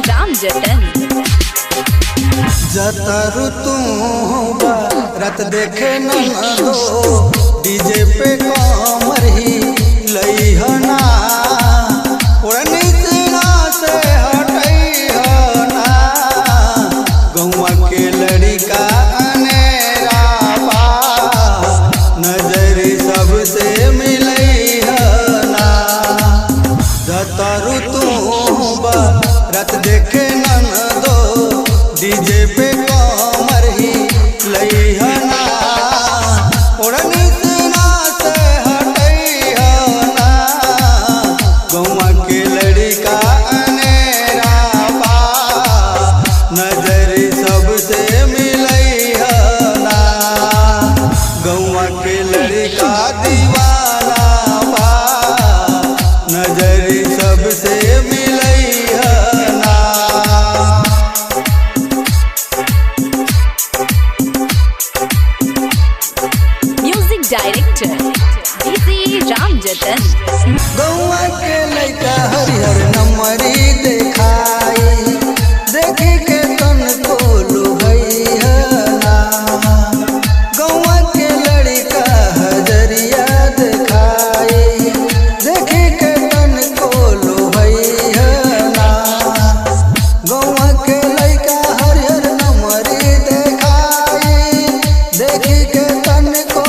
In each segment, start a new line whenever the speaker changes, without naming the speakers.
राम जतन
जतरु तू रत देखे न दो डीजे पे कमर ही लई हना पुरानी सीना से हटई हना गौवा के लड़का अनेरा बा नजर सबसे मिलई हना जतरु तू रत देखे न दो डीजे पे कमर ही लई हना पुरानी सीना से हटई हना गौवा के लड़का अनेरा बा नजर सबसे मिलई हना गौवा के लड़का दीवाना बा नजर सबसे मिलई हना।
डायरेक्टर डीजे राम जतन
गौवा के लड़का हरिहर नमरी देखाई देखी के तन को लुभई हना गौवा के लड़का हजरिया देखाई देखी के तन को लुभई हना गौवा के लड़का हरिहर नमरी देखाई देखी के तन को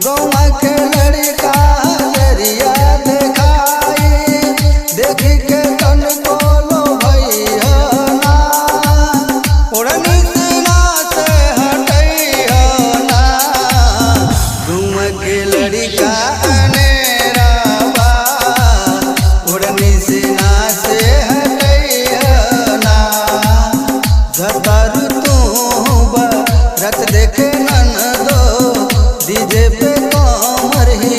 गौवा के लड़का हजरिया देखाई देखी के तन को लोभई हना पुरानी सीना से हटई हना गौवा के लड़का अनेरा बा पुरानी सीना से हटई हना जतरु तू रत देखे न दो डीजे पे कमर ही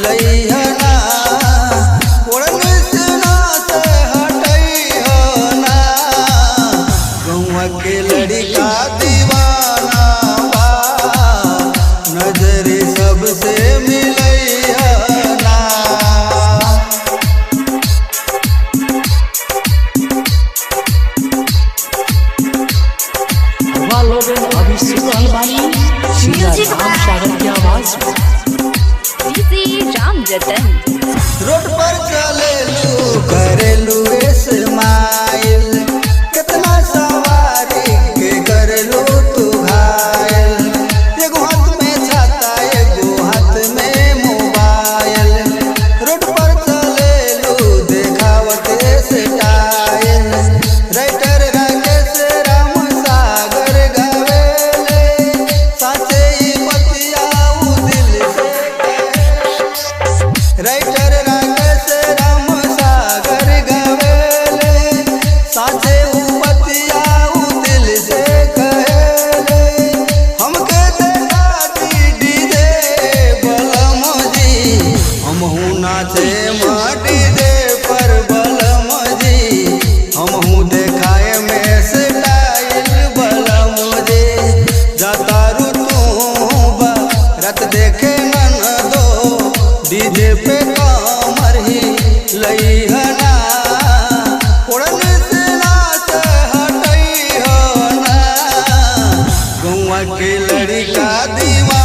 लई हना पुरानी सीना से हटई हना गौवा के लड़का दीवाना बा नजर सबसे मिलई हना।
अभी सुन बानी राम सागर की आवाज
डीजे राम जतन
रोड पर चले लू करेलू स्माइल कितना सवारी के करलू तू घायल एगो हाथ में छाता एगो हाथ में मोबाइल रोड पर चले लू देखावत स्टाइल राइटर राकेश राम सागर गवेले साचे बतियाऊ दिल से राइटर राकेश राम सागर गवेले साचे बतियाऊ दिल से कहेले हमके देखा दी डीजे बलम जी हमहू नाचे डीजे पर बलम जी हमहू देखाए में स्टाइल बलम जी जतरु तू रत देखे न दो डीजे पे कमर ही लई हना पुरानी सीना से हटई हना गौवा के लड़का दीवाना